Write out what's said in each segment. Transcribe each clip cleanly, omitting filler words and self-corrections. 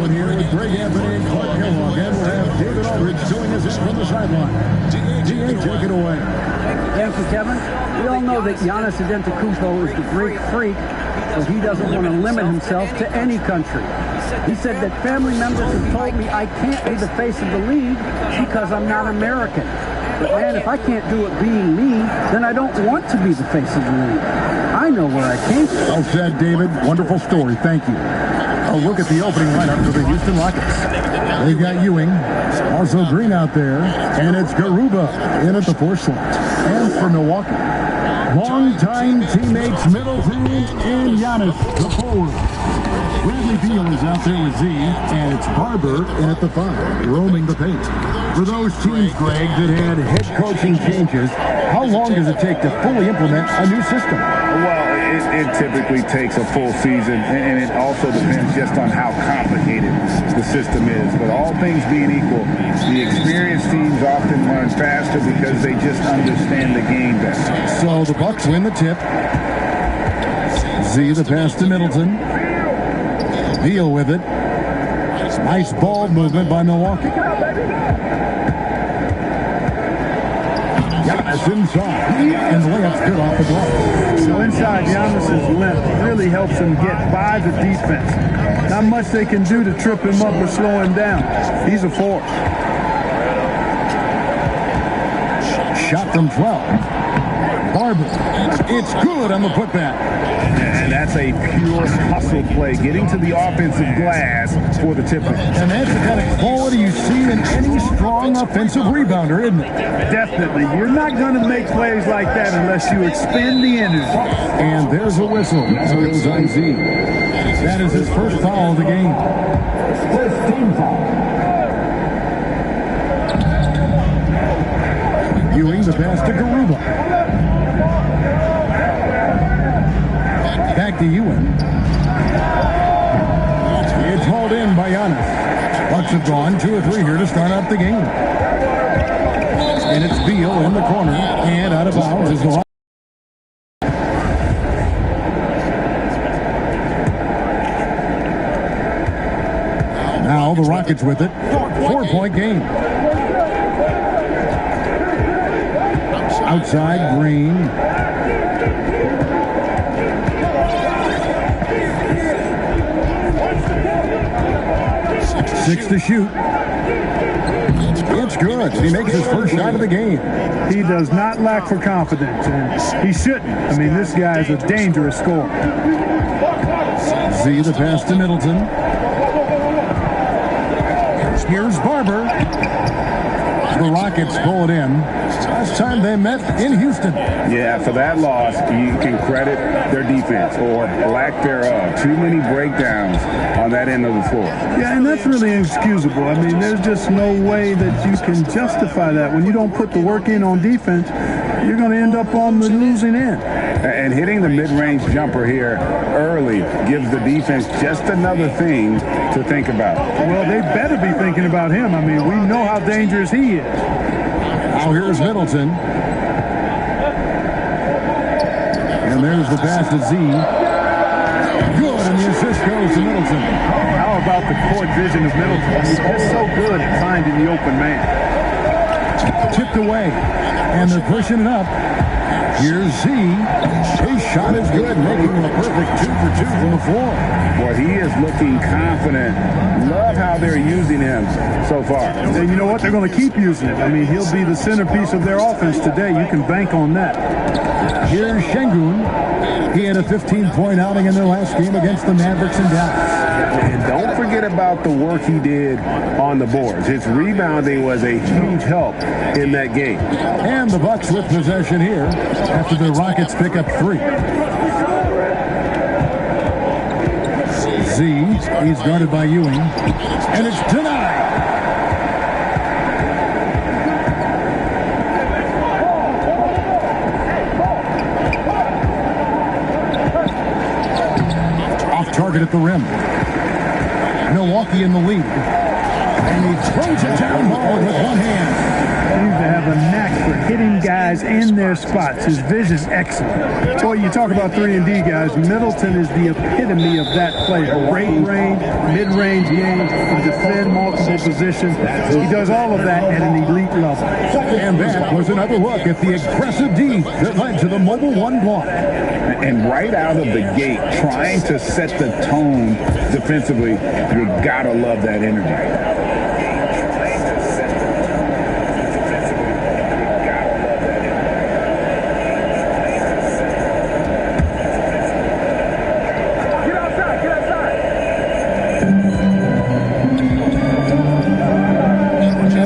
going here with Greg Anthony and Clark Kellogg. And we'll have David Aldridge join us in from the sideline. DA, take it away. Thank you, Kevin. We all know that Giannis Antetokounmpo is the Greek freak, so he doesn't want to limit himself to any country. He said that family members have told me I can't be the face of the league because I'm not American. But man, if I can't do it being me, then I don't want to be the face of the league. I know where I came from. Well said, David. Wonderful story. Thank you. A look at the opening lineup for the Houston Rockets. They've got Ewing, also Green out there, and it's Garuba in at the 4 slot. And for Milwaukee, longtime teammates Middleton and Giannis, the forward. Bradley Beal is out there with Z, and it's Barber in at the 5, roaming the paint. For those teams, Greg, that had head coaching changes, how long does it take to fully implement a new system? Well, it typically takes a full season, and it also depends just on how complicated the system is. But all things being equal, the experienced teams often learn faster because they just understand the game better. So the Bucks win the tip. Z the pass to Middleton. Beal with it. Nice ball movement by Milwaukee. Giannis inside, and the layup's good off the block. So inside, Giannis's length really helps him get by the defense. Not much they can do to trip him up or slow him down. He's a force. Shot from 12. Barber. It's good on the putback. And that's a pure hustle play, getting to the offensive glass for the tip-in. And that's the kind of quality you see in any strong offensive rebounder, isn't it? Definitely. You're not going to make plays like that unless you expend the energy. And there's a whistle. That goes on Z. That is his first foul of the game. First team foul. Ewing the pass to Garuba. Back to Ewing. It's hauled in by Giannis. Bucks have gone 2 or 3 here to start out the game. And it's Beal in the corner and out of bounds is the line. Now the Rockets with it. 4-point game. Outside, Green. Six to shoot. It's good. He makes his first shot of the game. He does not lack for confidence, and he shouldn't. I mean, this guy is a dangerous scorer. Z the pass to Middleton. Here's Barber. The Rockets pull it in. Last time they met in Houston. Yeah, for that loss, you can credit their defense or lack thereof. Too many breakdowns on that end of the floor. Yeah, and that's really inexcusable. I mean, there's just no way that you can justify that. When you don't put the work in on defense, you're going to end up on the losing end. And hitting the mid-range jumper here early gives the defense just another thing to think about. Well, they better be thinking about him. I mean, we know how dangerous he is. Now here's Middleton. And there's the pass to Z. Good, and the assist goes to Middleton. How about the court vision of Middleton? He's just so good at finding the open man. Tipped away, and they're pushing it up. Here's Z. His shot is good, making him a perfect 2 for 2 from the floor. Boy, he is looking confident. Love how they're using him so far. And you know what? They're going to keep using it. I mean, he'll be the centerpiece of their offense today. You can bank on that. Here's Şengün. He had a 15-point outing in their last game against the Mavericks in Dallas. And don't forget about the work he did on the boards. His rebounding was a huge help in that game. And the Bucks with possession here after the Rockets pick up 3. Z, he's guarded by Ewing, and it's denied. Off target at the rim. Milwaukee in the lead. And he throws it down hard with one hand. seems to have a knack for hitting guys in their spots. His vision's excellent. Boy, you talk about 3-and-D guys. Middleton is the epitome of that player. Great range, mid-range game, can defend multiple positions. He does all of that at an elite level. And that was another look at the aggressive D that led to the Mobile One block. And right out of the gate, trying to set the tone defensively, you gotta love that energy.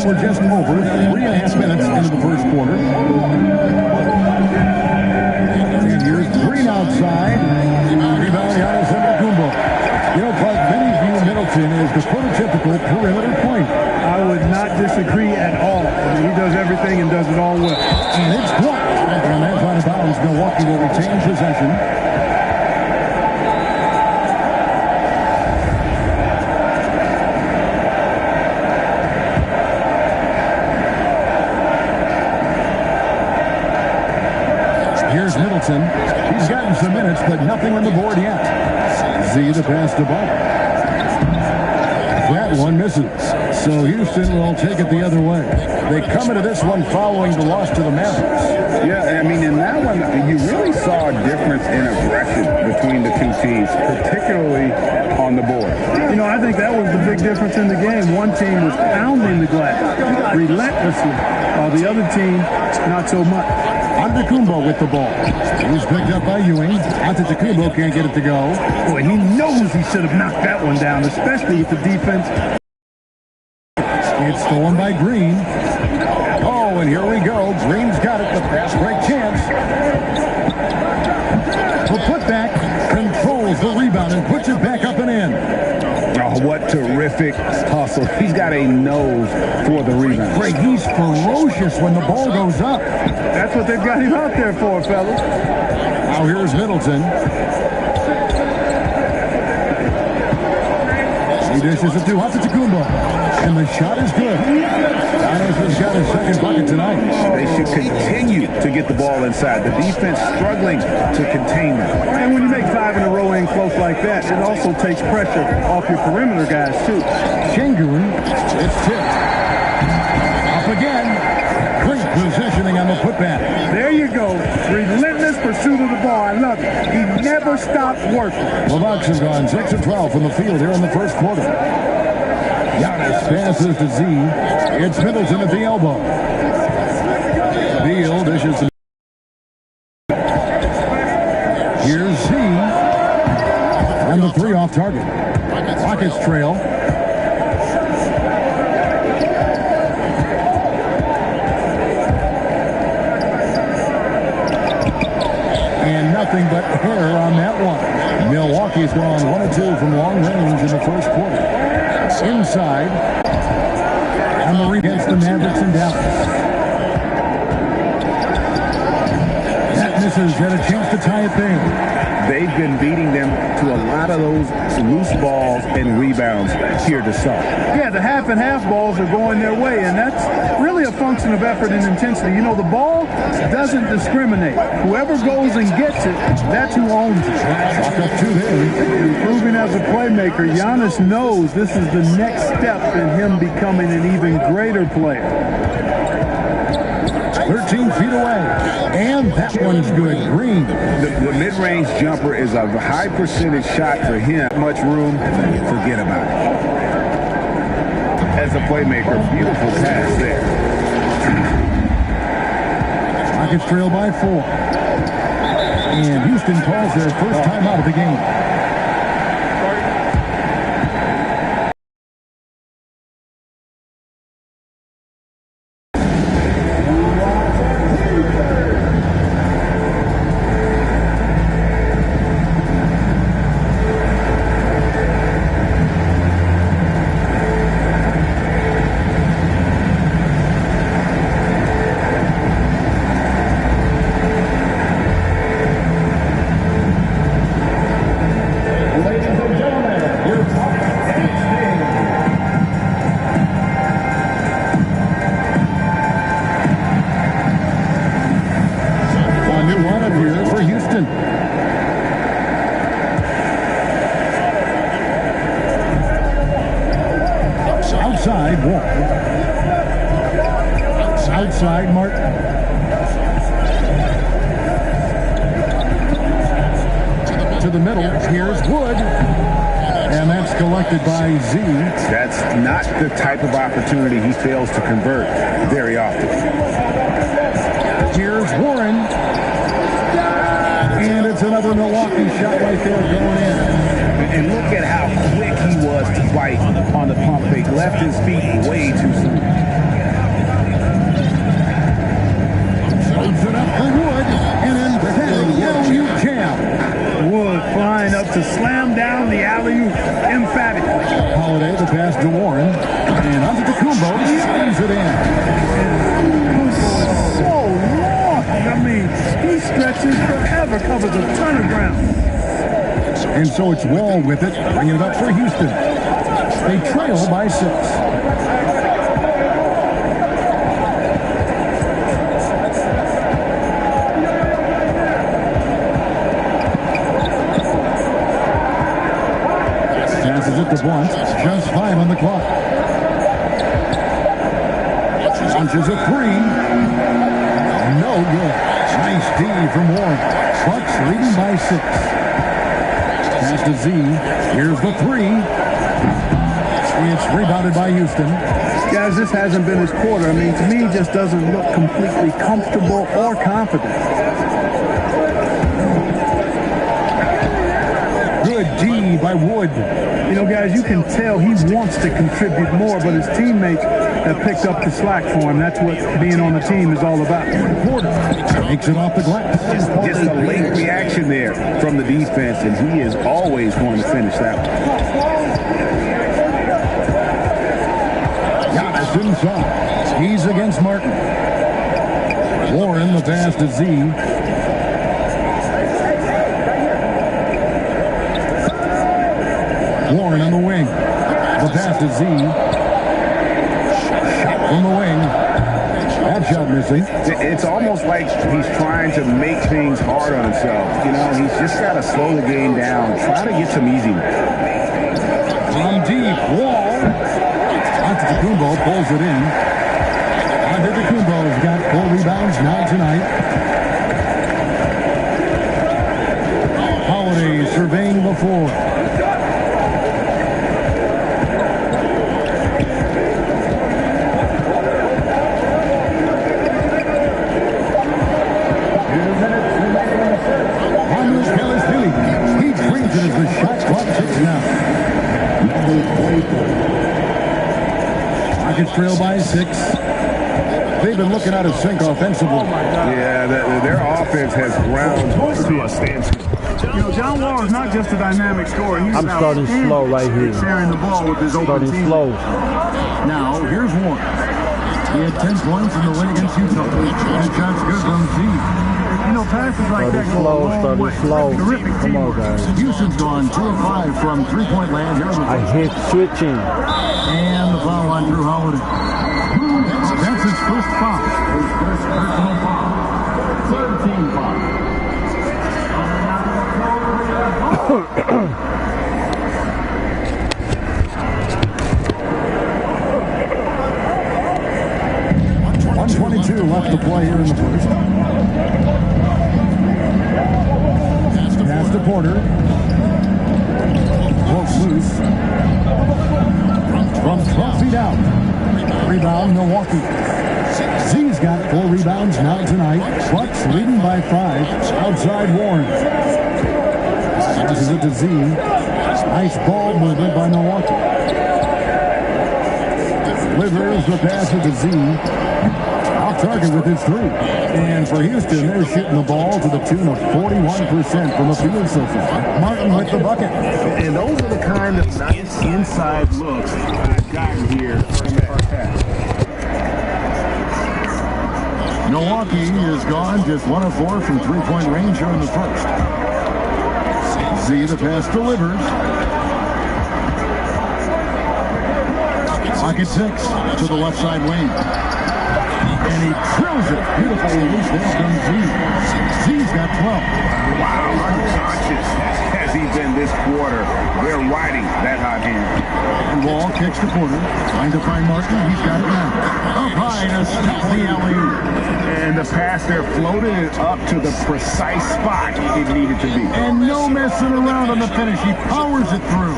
We're just over 3.5 minutes into the first quarter. And here's Green outside. Rebound, Giannis Antetokounmpo. You know, Clark, many view Middleton as the prototypical perimeter point. I would not disagree at all. I mean, he does everything and does it all well. And it's blocked. And that's out of bounds. Milwaukee will retain possession. Here's Middleton. He's gotten some minutes, but nothing on the board yet. Z the pass to Butler. That one misses. So Houston will take it the other way. They come into this one following the loss to the Mavericks. Yeah, I mean, in that one, you really saw a difference in aggression between the two teams, particularly on the board. You know, I think that was the big difference in the game. One team was pounding the glass relentlessly, while the other team, not so much. Antetokounmpo with the ball. He's picked up by Ewing. Antetokounmpo can't get it to go. Boy, he knows he should have knocked that one down, especially with the defense. It's stolen by Green. Oh, and here we go. Green's got it. The fast break chance. The putback controls the rebound and puts it back up and in. Oh, what terrific hustle. He's got a nose for the rebound. Greg, he's ferocious when the ball goes up. That's what they've got him out there for, fellas. Now here's Middleton. He dishes it to Antetokounmpo. And the shot is good. Giannis has got his second bucket tonight. They should continue to get the ball inside. The defense struggling to contain them. And when you make 5 in a row in close like that, it also takes pressure off your perimeter guys, too. Şengün, it's tipped. Up again. Great positioning on the putback. There you go. Relentless pursuit of the ball. I love it. He never stopped working. The Bucks have gone 6 of 12 from the field here in the first quarter. Giannis passes to Z. It's Middleton at the elbow. Beal dishes to... Here's Z. And the three off target. Rockets trail. And nothing but air on that one. Milwaukee's gone 1 of 2 from long range in the first quarter. Inside, and the against the Mavericks in Dallas. That misses, had a chance to tie it there. They've been beating them to a lot of those loose balls and rebounds here to start. Yeah, the half and half balls are going their way, and that's really a function of effort and intensity. You know, the ball doesn't discriminate. Whoever goes and gets it, that's who owns it. Chalk up 2 there. Improving as a playmaker, Giannis knows this is the next step in him becoming an even greater player. 13 feet away, and that one's good. Green. The mid-range jumper is a high percentage shot for him. Much room, forget about it. As a playmaker, beautiful pass there. Rockets trail by 4. And Houston calls their first timeout of the game. Outside, Wall. Outside, Martin. To the middle, here's Wood. And that's collected by Z. That's not the type of opportunity he fails to convert very often. Here's Warren. And it's another Milwaukee shot right there going in. And look at how quick he was to bite on the pump fake. Left his feet way too soon. Loads it up for Wood. And then the alley-oop jam. Wood flying up to slam down the alley-oop emphatically. Holiday, the pass to Warren. And onto Kumbo. He slams it in. So long. I mean, he stretches forever, covers a ton of ground. And so it's Wall with it, bringing it up for Houston. They trail by 6. Passes it to Blunt. Just 5 on the clock. Launches a 3. No good. Nice D from Warren. Bucks leading by 6. Pass to Z. Here's the 3. It's rebounded by Houston. Guys, this hasn't been his quarter. I mean, to me, he just doesn't look completely comfortable or confident. Good D by Wood. You know, guys, you can tell he wants to contribute more, but his teammates have picked up the slack for him. That's what being on the team is all about. Porter takes it off the glass. Just a late reaction there from the defense, and he is always going to finish that one. Giannis inside. He's against Martin. Warren, the pass to Z. Warren on the wing. The pass to Z. Shot from the wing. That shot missing. It's almost like he's trying to make things hard on himself. You know, he's just got to slow the game down. Try to get some easy. From deep. Wall. Antetokounmpo pulls it in. Antetokounmpo's got 4 rebounds now tonight. Holiday surveying the floor. He brings it as the shot clock ticks now. Rockets trail by 6. They've been looking out of sync offensively. Yeah, their offense has ground to a standstill. You know, John Wall is not just a dynamic scorer. He's I'm starting slow right here. Sharing the ball with his open Starting team. slow. Now, here's Warren. He had 10 points in the win against Utah. And shots good from Z. You know, passes like that go a long way. Slow. Terrific Come on, teamwork. guys. Houston's gone 2 of 5 from 3-point land. Here's the I hit switching. and the foul on Drew Holiday. That's his first foul. His first personal foul. 13 foul. 122 left to play here in the first. Pass to Porter. Pulls loose. From 12 feet out. Rebound, Milwaukee. Z's got 4 rebounds now tonight. Bucks leading by 5. Outside Warren. Passes it to Z. Nice ball movement by Milwaukee. Livers the pass to Z. Off target with his 3. And for Houston, they're shooting the ball to the tune of 41% from the field so far. Martin with the bucket. And those are the kind of nice inside looks I've gotten here from the first half. Milwaukee is gone just 1 of 4 from 3-point range here in the first. Z the pass delivers. Pocket 6 to the left side lane. And he drills it. Beautiful release there from Z. Z's got 12. Wow, unconscious has deep in this quarter. They're riding that hot hand. And Wall kicks the corner, trying to find Martin. He's got it now. Up high to stop the alley-oop. And the pass there floated it up to the precise spot it needed to be. And no messing around on the finish. He powers it through.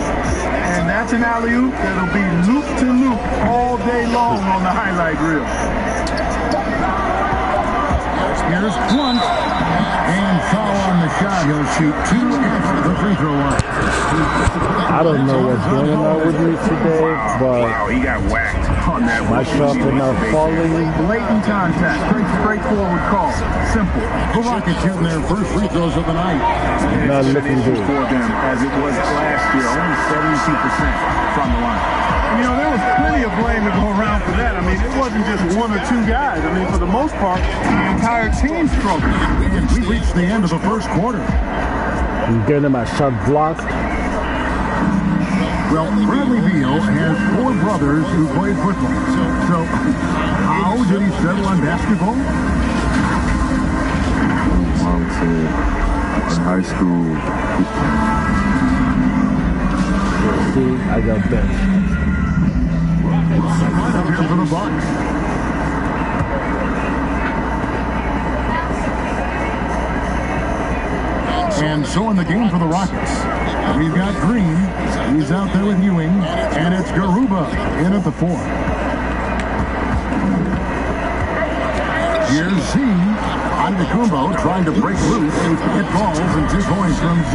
And that's an alley-oop that'll be loop to loop all day long on the highlight reel. Here's Blunt. And foul on the shot. He'll shoot 2 after the free throw line. I don't know what's going on with me today, but Wow, he got whacked on that my one. shots are not falling. Blatant contact, straightforward call. Simple. The Rockets shooting their first free throws of the night. Not looking good. For them as it was last year, only 72% from the line. You know, there was plenty of blame to go around for that. I mean, it wasn't just 1 or 2 guys. I mean, for the most part, the entire team struggled. And we reached the end of the first quarter. I'm getting my shot blocked. Well, Bradley Beal has 4 brothers who played football. So how did he settle on basketball? Mom said in high school. See, I got benched. Up here for the Bucks. And so in the game for the Rockets, we've got Green. He's out there with Ewing. And it's Garuba in at the 4. Here's Z. Antetokounmpo trying to break loose. It falls and 2 points from Z.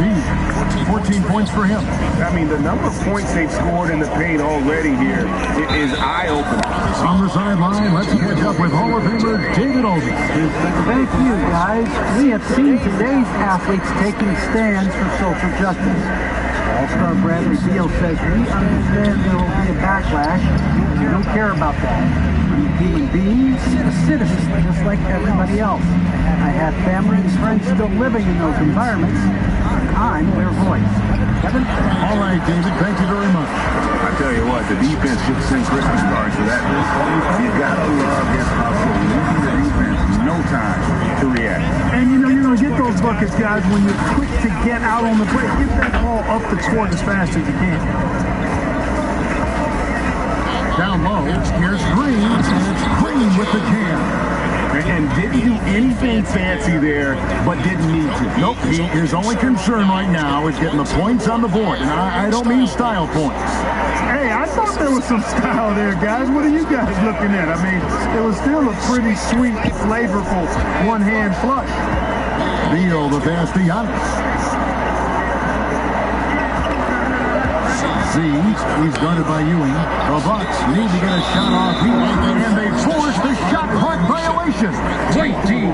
14 points for him. I mean, the number of points they've scored in the paint already here is eye-opening. On the sideline, let's catch up with Hall of Famer David Oldie. Thank you, guys. We have seen today's athletes taking stands for social justice. All-star Bradley Beal says, we understand there will be a backlash. We don't care about that. We're human beings, citizens, just like everybody else. I have family and friends still living in those environments. I'm their voice. Kevin? All right, David, thank you very much. I tell you what, the defense should send Christmas cards for that. You gotta love his hustle. Losing the defense, no time to react. And you know, you're going to get those buckets, guys, when you're quick to get out on the break. Get that ball up the court as fast as you can. Down low, here's Green, and it's Green with the jam. And didn't do anything fancy there, but didn't need to. Nope, his only concern right now is getting the points on the board. And I don't mean style points. Hey, I thought there was some style there, guys. What are you guys looking at? I mean, it was still a pretty sweet, flavorful one-hand flush. Beal, the pass to Giannis. Z, he's guarded by Ewing. The Bucks need to get a shot off here, and they force the shot clock violation. Great team.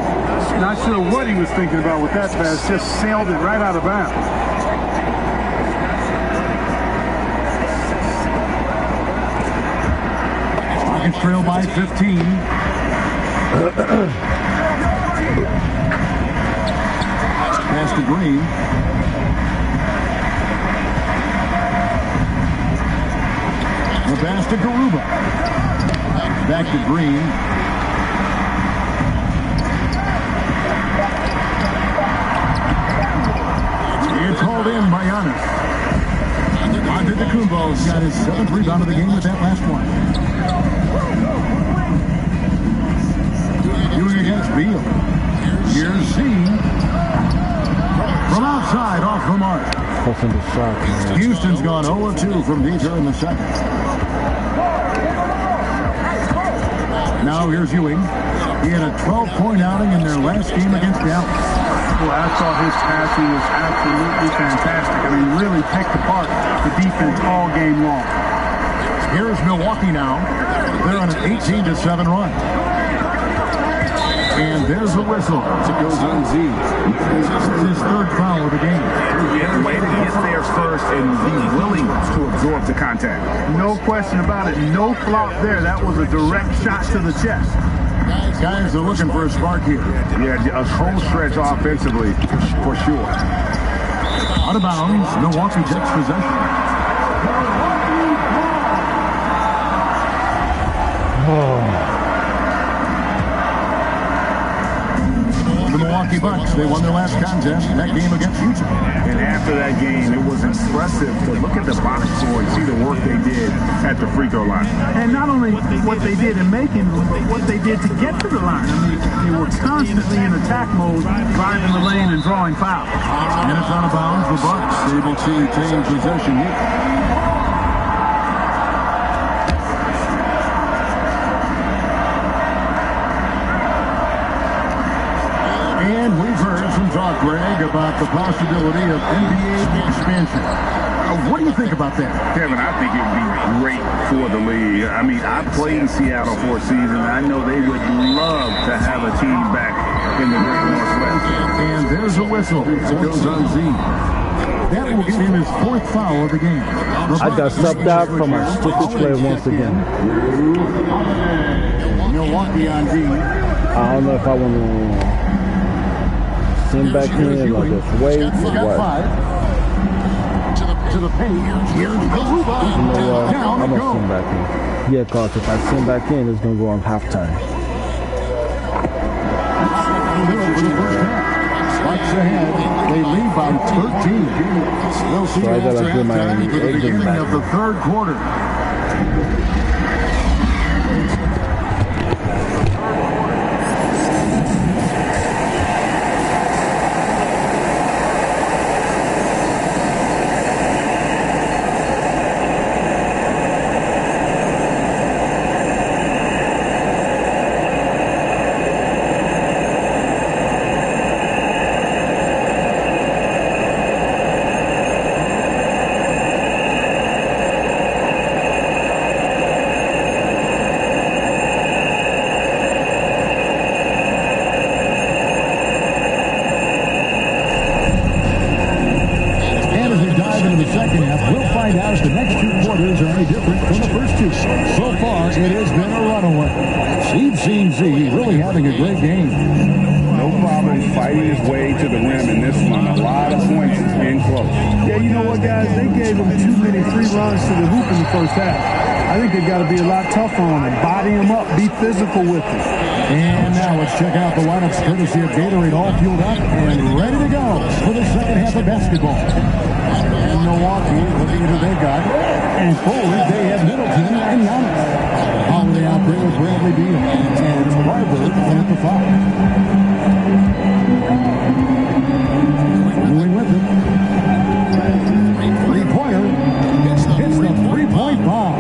Not sure what he was thinking about with that pass. Just sailed it right out of bounds. Rockets trail by 15. Pass to Green. The pass to Garuba. Back to Green. It's hauled in by Giannis. Antetokounmpo's got his 7th rebound of the game with that last one. Ewing against Beal. Here's Z. From outside, off the mark. Pushing the shot, man. Houston's gone 0-2 from deep here in the second. Now here's Ewing. He had a 12-point outing in their last game against Dallas. Boy, I thought his passing was absolutely fantastic. I mean, really picked apart the defense all game long. Here's Milwaukee now. They're on an 18-7 run. And there's the whistle. It goes on Z. This is his 3rd foul of the game. Yeah, way to get there first and be willing to absorb the contact. No question about it. No flop there. That was a direct shot to the chest. Guys are looking for a spark here. Yeah, a cold stretch offensively, for sure. Out of bounds, Milwaukee takes possession. The Milwaukee Bucks They won their last contest, that game against Utah. And after that game, it was impressive to look at the box score and see the work they did at the free throw line. And not only what they did in making them, but what they did to get to the line. I mean, they were constantly in attack mode, driving the lane and drawing fouls. And it's out of bounds. The Bucks able to retain possession here. And we've heard some talk, Greg, about the possibility of NBA expansion. What do you think about that? Kevin, I think it would be great for the league. I mean, I played in Seattle for a season. I know they would love to have a team back in the Great Northwest. And there's a whistle. It goes on Z. That will give him his 4th foul of the game. I got subbed out from a stupid play once again. Milwaukee on D. I don't know if I want to send back in or just wait or what. To the paint. Here's Garuba. You know what? I'm going to send back in. Yeah, because if I send back in, it's going to go on halftime. For the first half. Bucks ahead. They lead by 13. We'll see So I after gotta do my halftime into the exit beginning back. of the 3rd quarter. It has been a runaway. We've seen Z really having a great game. No problem fighting his way to the rim in this one. A lot of points in close. Yeah, you know what, guys? They gave him too many free runs to the hoop in the first half. I think they've got to be a lot tougher on him. Body him up. Be physical with him. And now let's check out the lineups courtesy of Gatorade, all fueled up and ready to go for the second half of basketball. And Milwaukee, looking at who they got. And forward, they have Middleton and Giannis. Holiday out there with Bradley Beal and Barber at the 5. Going with him. Three-pointer. Hits the three-point bomb.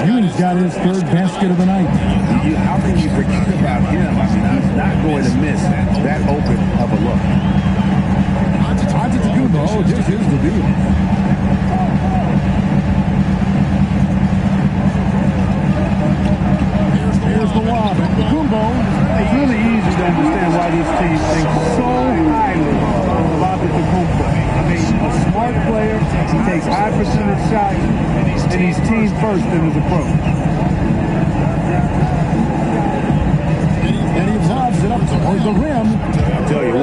Ewing's got his 3rd basket of the night. How can you forget about him? I mean, he's not going to miss that open of a look. Antetokounmpo dishes the Beal. Here's the lob. Kumbo. It's really easy to understand why this team thinks so highly about Antetokounmpo. I mean, a smart player, he takes high percentage shots, and he's team first in his approach. And he lobs it up towards the rim. I'll tell you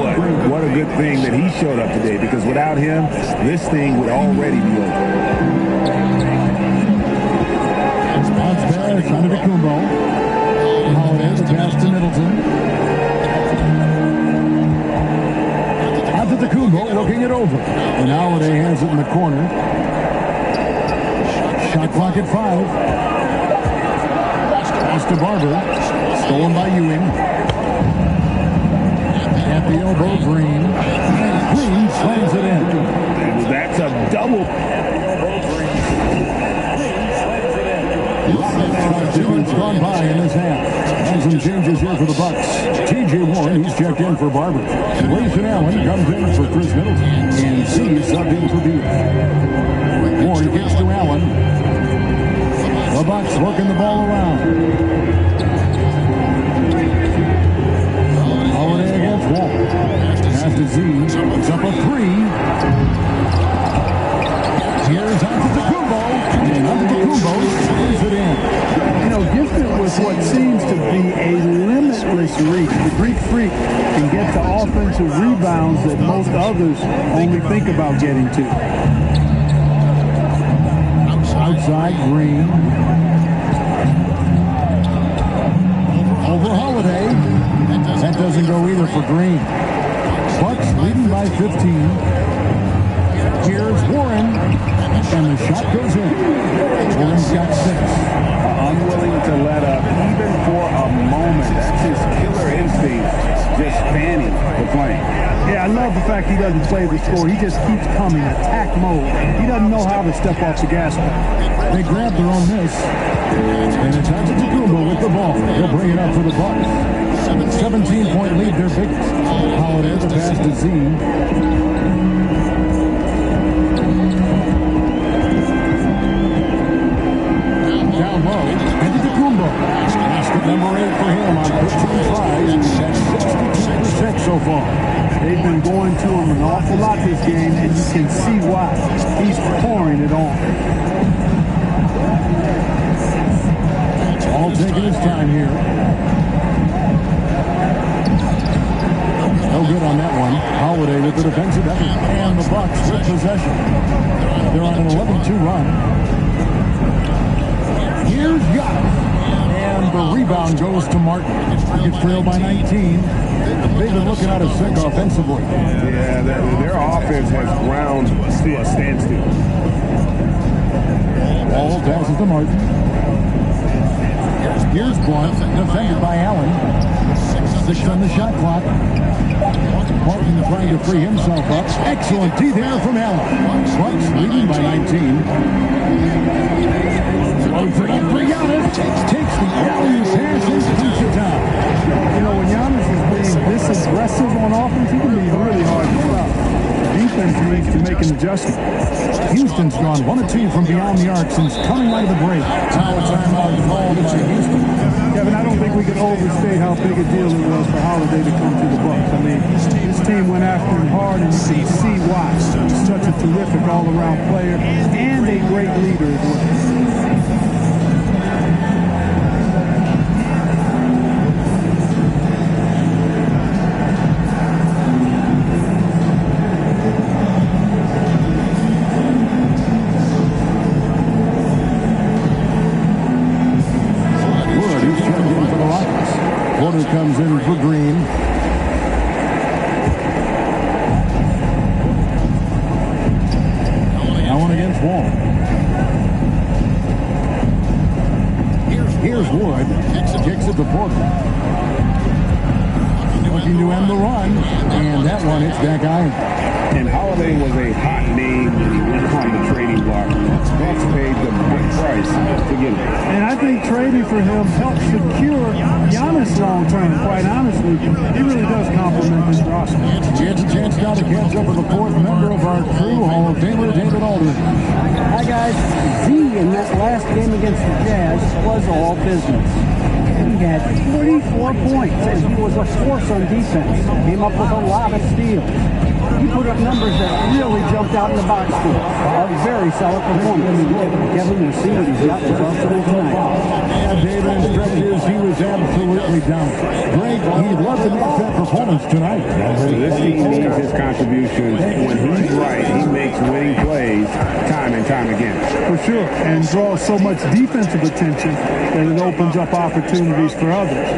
what a good thing that he showed up today, because without him, this thing would already be over. Bounce pass under the Kumbo. Holiday, the pass to Middleton. Antetokounmpo looking it over. And Holiday has it in the corner. Shot clock at 5. Pass to Barber. Stolen by Ewing. At the elbow, Green. And Green slams it in. That's a double. 2 minutes gone by in this half. And some changes here for the Bucks. T.J. Warren, he's checked in for Barber. Grayson Allen comes in for Chris Middleton. And C subbed in for Beal. Warren gets to Allen. The Bucks working the ball around. Holiday against Wall. Pass to Z. It's up a 3. Here's Antetokounmpo. And Antetokounmpo screws it in. You know, gifted with what seems to be a limitless reach. The Greek Freak can get to offensive rebounds that most others only think about getting to. Outside, Green. Over Holiday. That doesn't go either for Green. 15. Here's Warren, and the shot goes in. Warren's got 6. Unwilling to let up, even for a moment. That's his killer instinct, just fanning the flame. Yeah, I love the fact he doesn't play the score. He just keeps coming, attack mode. He doesn't know how to step off the gas pedal. They grab their own miss, and it's Antetokounmpo with the ball. He'll bring it up for the Bucks. 17-point lead, their biggest. Holiday the pass to Z. Down low, Antetokounmpo. Basket number 8 for him on 15 tries. That's 62% so far. They've been going to him an awful lot this game, and you can see why. He's pouring it on. All taking his time here. No good on that one. Holiday with the defensive effort. And the Bucks with possession. They're on an 11-2 run. Here's Giannis. And the rebound goes to Martin. He gets trailed by 19. They've been looking out of sync offensively. Yeah, their offense has ground to a standstill. Ball passes to Martin. Here's Blunt, defended by Allen. 6 on the shot clock. Martin trying to free himself up. Excellent D there from Allen. Bucks leading by 19. Throws it up for Giannis. Takes the alley pass and puts it down. You know, when Giannis is being this aggressive on offense, he can be really hard to stop. Defense needs to make an adjustment. Houston's gone 1 of 2 from beyond the arc since coming out of the break. Now a timeout called by Houston. Kevin, I don't think we can overstate how big a deal it was for Holiday to come to the Bucks. I mean, this team went after him hard, and you can see why. He's such a terrific all-around player and a great leader as well. Comes in for Green. Allen against Wall. Here's Wood. Kicks it to Portland. Looking to end the run. And that one hits that guy. And Holiday was a hot name when he went on the trading block. Bucks paid the big price to get him. And I think trading for him helps secure Giannis long term, quite honestly. He really does complement this roster. It's a chance now to catch up with the 4th member of our crew, Hall of Famer David Aldridge. Hi, guys. Z in that last game against the Jazz was all business. He had 44 points, and he was a force on defense. Came up with a lot of steals. He put up numbers that really jumped out in the box score. A very solid performance. Kevin, we'll see what he's got this afternoon tonight. Yeah, David, in stretches, he was absolutely down. Greg, he'd love to make that performance tonight. This team needs his contributions. When he's right, he makes winning plays time and time again. For sure, and draws so much defensive attention that it opens up opportunities for others.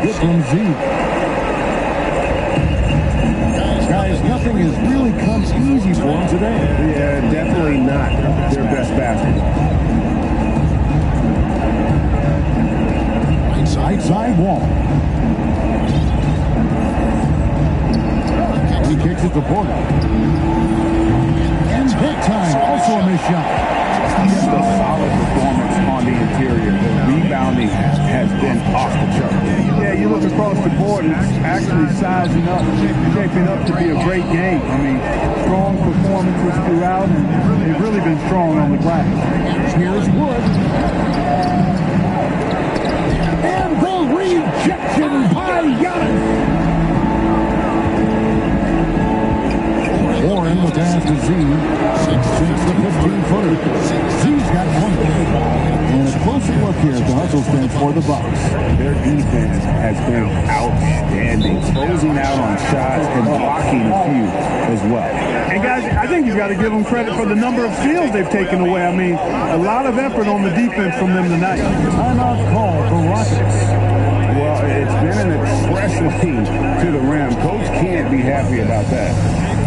Good from Z. Guys, nothing has really come easy for them today. Yeah, definitely not their best basketball. Right side Wall. He kicks it to Porter. And big time, also a missed shot. Just a solid performance on the interior. The rebounding has been off the chart. Yeah, you look across the board, it's actually sizing up, shaping up to be a great game. I mean, strong performances throughout, and they've really been strong on the glass. Here's Wood. And the rejection by Giannis. Warren with the pass to Z. Sinks the 15-footer. Z's got 1. And a closer look here at the hustle stance for the Bucks. Their defense has been outstanding, closing out on shots and blocking a few as well. And guys, I think you got to give them credit for the number of steals they've taken away. I mean, a lot of effort on the defense from them tonight. Timeout call for Rockets. Well, it's been an express lane to the rim. Coach can't be happy about that.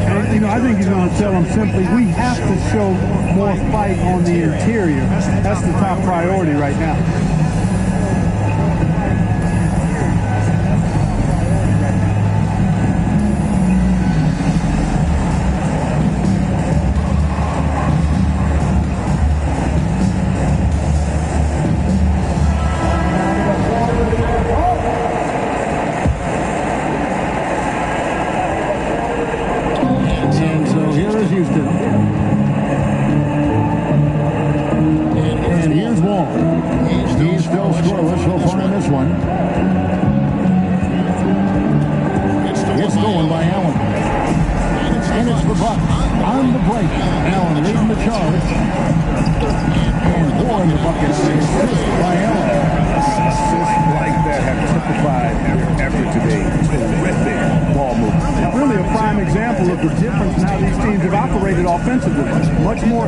And, you know, I think he's going to tell them simply, we have to show more fight on the interior. That's the top priority right now.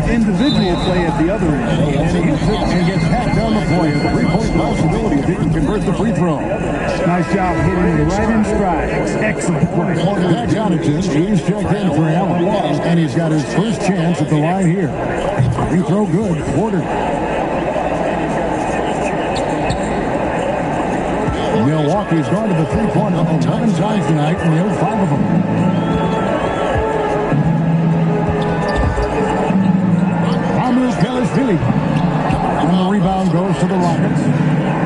Individual play at the other end. And he hits it and gets hacked down the play. A three-point possibility if he can convert the free throw. Nice job hitting it right in stride. Excellent play. Back out at this. He's checked in for Allen. And he's got his first chance at the line here. Free throw good. Porter. Milwaukee's gone to the three-pointer 11 times tonight and nailed 5 of them. And the rebound goes to the Rockets.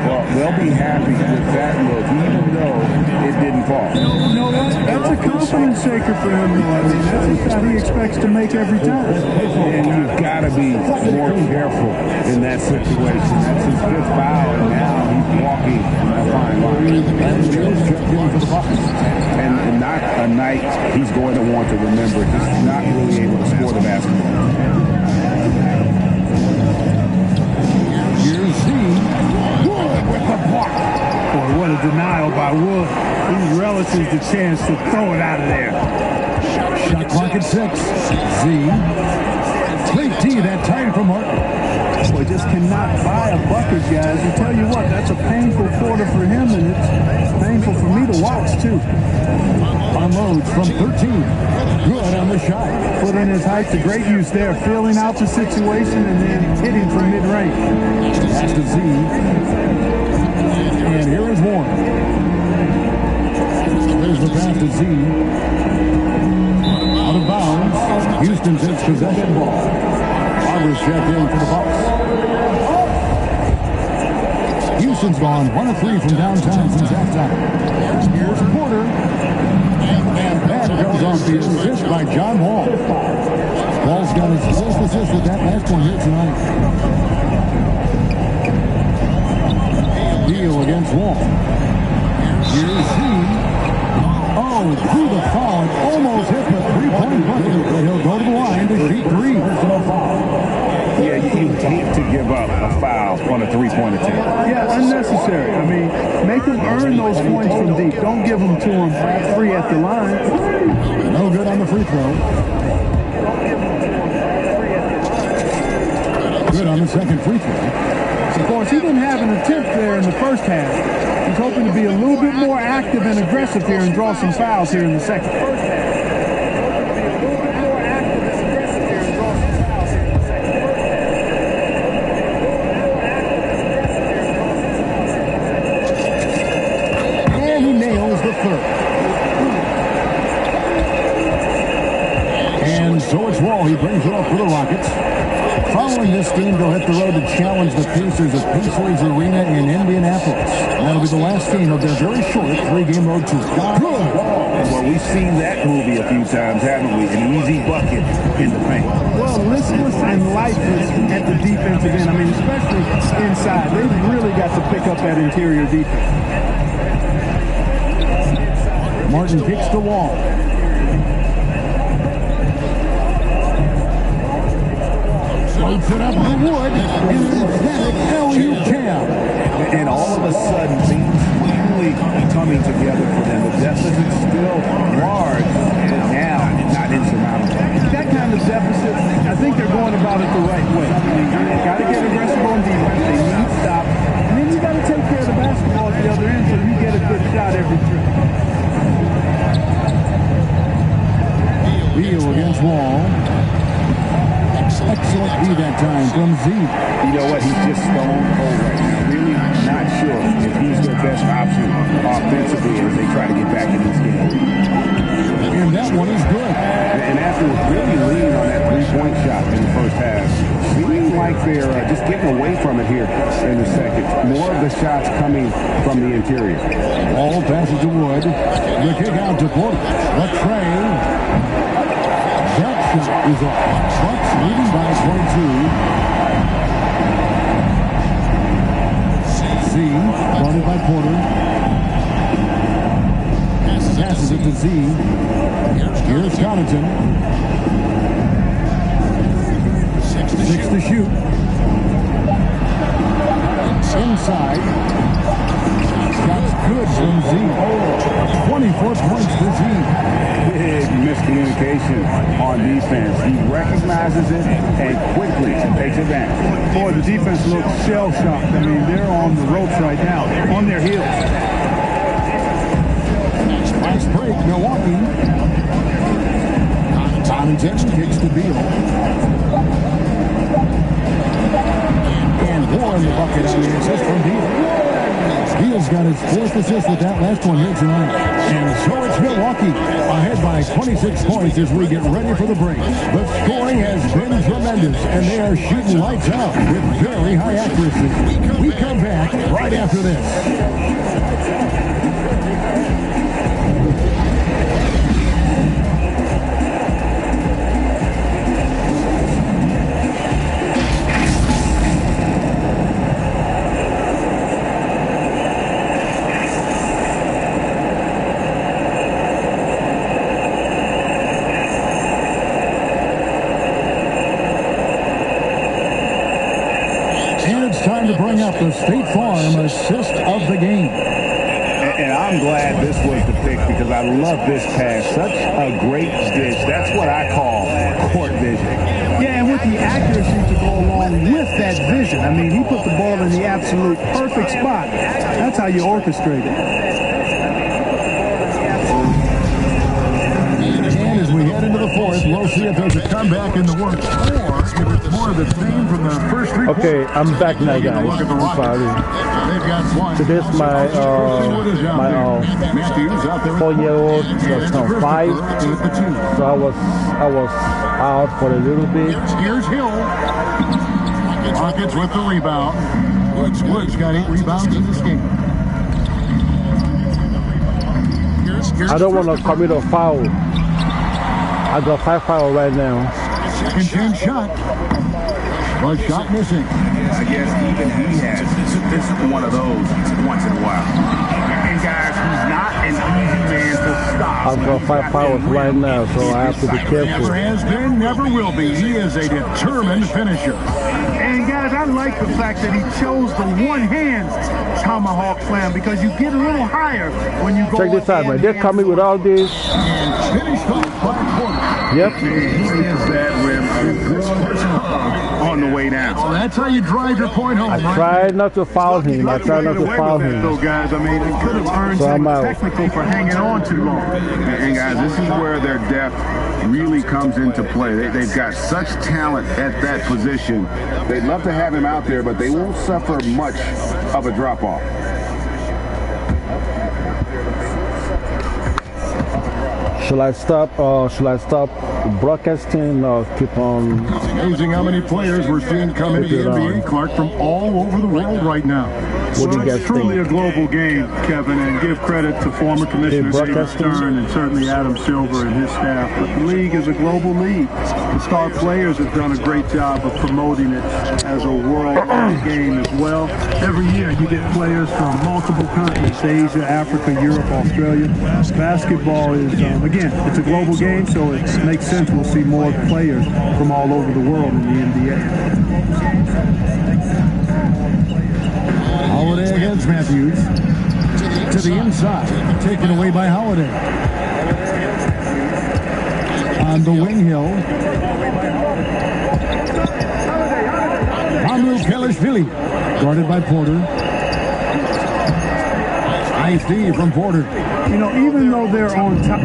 Well, they'll be happy with that look, even though it didn't fall. No, that's a confidence shaker for him, though. I mean, that's a shot he expects to make every time. And you've got to be more careful in that situation. That's his fifth foul, and now he's walking a fine line. And not a night he's going to want to remember. Just not really able to score the basketball. With the block. Boy, what a denial by Wood. He relishes the chance to throw it out of there. Shot clock at 6. Z. Great D that time from Martin. Boy, just cannot buy a bucket, guys. I tell you what, that's a painful quarter for him, and it's painful for me to watch, too. Unloads from 13. Good on the shot. Put in his height to great use there, feeling out the situation and then hitting from mid-range. Pass to Z. And here is Warren. There's the pass to Z. Out of bounds. Houston takes possession ball. Barber's checked in for the Bucks. Houston's gone 1 of 3 from downtown since halftime. Here's Porter. And that comes off the assist by John Wall. Wall's got his first assist with that last one here tonight. Deal against Wall. Here's Z. Oh, through the foul. It almost hit the three-point bucket. But he'll go to the line to shoot 3. Yeah, you hate to give up a foul on a three-point attempt. Yeah, unnecessary. I mean, make them earn those points from deep. Don't give them to them free at the line. No good on the free throw. Good on the second free throw. Of course, he didn't have an attempt there in the first half. He's hoping to be a little bit more active and aggressive here and draw some fouls here in the second. And he nails the third. And so it's Wall. He brings it up for the Rockets. Following this game, they'll hit the road to challenge the Pacers at Pacers Arena in Indianapolis. That'll be the last game of their very short 3-game road tour. Good. Well, we've seen that movie a few times, haven't we? An easy bucket in the paint. Well, listless and lifeless at the defensive end. I mean, especially inside. They've really got to pick up that interior defense. Martin kicks the Wall. Floats it up the wood. And all of a sudden, things really coming together for them. The deficit's still large, and now not insurmountable. That kind of from Z. You know what? He's just stone cold right now. Really not sure if he's their best option offensively as they try to get back in this game. And that one is good. And after really leaning on that three-point shot in the first half, seeming like they're just getting away from it here in the second. More of the shots coming from the interior. Ball passes to Wood. The kick out to Porter. The tray. That shot is up. Bucks leading by 22. Z, guarded by Porter. Passes it to Z. Here's Connaughton. 6 to shoot. Inside. Shots good from Z. 24 points for Z. Big miscommunication on defense. He recognizes it and quickly takes advantage. Boy, the defense looks shell-shocked. I mean, they're on the ropes right now, on their heels. Last break, Milwaukee. Connaughton kicks to Beal. And Warren the bucket on the assist from Beal. Beal's got his 4th assist with that last one here tonight. And so it's Milwaukee ahead by 26 points as we get ready for the break. The scoring has been tremendous, and they are shooting lights out with very high accuracy. We come back right after this. Time to bring up the State Farm assist of the game. And I'm glad this was the pick because I love this pass. Such a great dish. That's what I call court vision. Yeah, and with the accuracy to go along with that vision. I mean, he put the ball in the absolute perfect spot. That's how you orchestrate it. And as we head into the fourth, we'll see if there's a comeback in the works. Or if it's more of the same from the first 3 quarters. Okay, I'm back now, guys. I'm sorry. They've got one. So this my 4-year-old was on 5. So I was out for a little bit. Here's Hill. Rockets with the rebound. Woods got 8 rebounds in this game. I don't want to commit a foul. I got 5 fouls right now. Second chance shot. But shot missing. I guess even he has. This is one of those once in a while. And guys, he's not an easy man to stop. I've got 5 fouls right now, so I have to be careful. Never has been, never will be. He is a determined finisher. And guys, I like the fact that he chose the one-hand tomahawk slam because you get a little higher when you go. Check this out, man. They're coming with all this. And finished off by Porter. Yep. He gives that rim on the way down. So that's how you drive your point home, I tried not to foul him. I tried not to foul him. Though, guys, I mean, it could have earned I'm out. technical for hanging on too long. And guys, this is where their depth really comes into play. They've got such talent at that position. They'd love to have him out there, but they won't suffer much of a drop-off. Should I stop broadcasting or keep on? It's amazing how many players we're seeing come into the NBA, Clark, from all over the world right now. What do you guys It's truly think? a global game, Kevin, and give credit to former Commissioner David Stern and certainly Adam Silver and his staff. But the league is a global league. The star players have done a great job of promoting it as a worldwide game as well. Every year you get players from multiple continents, Asia, Africa, Europe, Australia. Basketball is, again, it's a global game, so it makes sense we'll see more players from all over the world in the NBA. Holiday against Matthews. To the inside. Taken away by Holiday. On the wing, Hill. Mamu Kelishvili. Guarded by Porter. Nice D from Porter. You know, even though they're on top.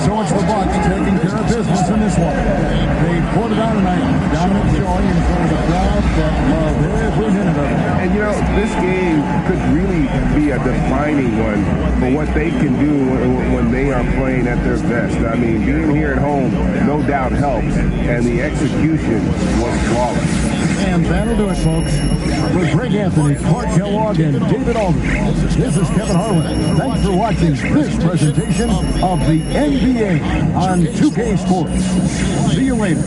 So so it's the Bucks taking care of business in this one. They pulled it out tonight. Dominant showing in front of the crowd that love every minute of it. And, you know, this game could really be a defining one for what they can do when they are playing at their best. I mean, being here at home no doubt helps, and the execution was flawless. And that'll do it, folks. For Greg Anthony, Clark Kellogg, and David Aldridge, this is Kevin Harlan. Thanks for watching this presentation of the NBA on 2K Sports. See you later.